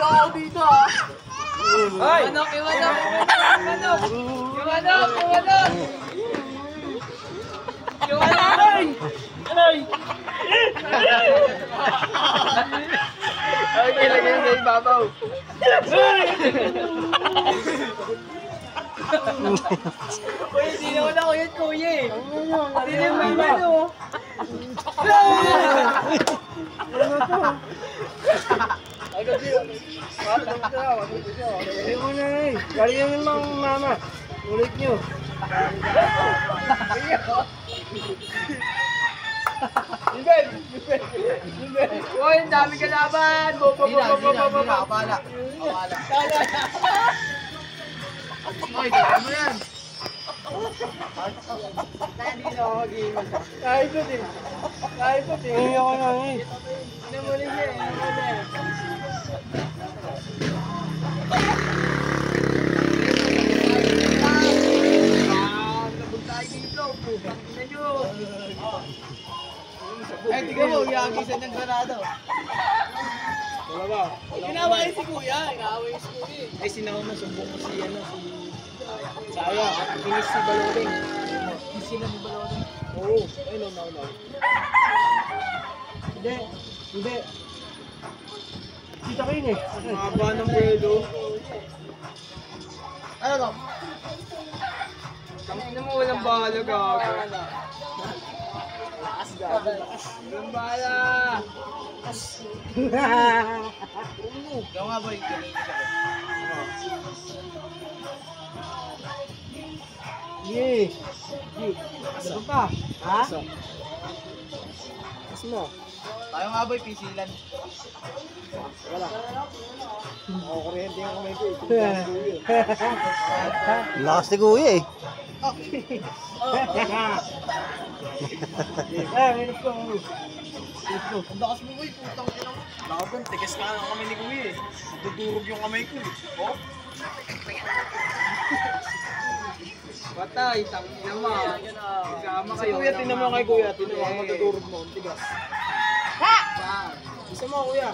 Mahuli ako dito ah. Ay! Iwanok! Ay! Ay, ilagay mo sa ibabaw. Uy, hindi naman ako yun, kuya eh. Hindi naman ano. Galing lang mama. Ulit nyo. Uy, ang dami kalaban. Abala. Uy, kaya mo yan. Hindi na ako mag-iwan. Kahit ko din. Hindi ako na eh. Namuli siya eh. Nabog tayo dito. Putang ina nyo. Ay, tignan mo. Iagisan ng granado. Wala ba? Inaway si kuya. Inaway si kuya. Ay, sinama mo. Sumbong mo si Saya. Kinis si Baloling. Sino ni Baloneng? Oo. Ay, no. Hindi. Kita kayo eh. Mahaba ng buwelo. Ano to? Tangina mo, walang bahala gago. Walang bala. Ikaw nga boy. Sige. Ano pa? Ha? Mas mo. Tayo nga boy, pisilan. Wala. Ako kuryente yung kamay ko. Lakas ni kuya eh. Minus ko. Ang lakas mo boy, putang ina mo. Laban, tigas ka ng kamay ni kuya eh. Dudurog yung kamay ko eh. Oh? Patay, tangina mo. Sama kayo. Kuya, tinan mo kay kuya. Tinan mo, magdudurog mo. Tigas. Ha! Isa mo kuya.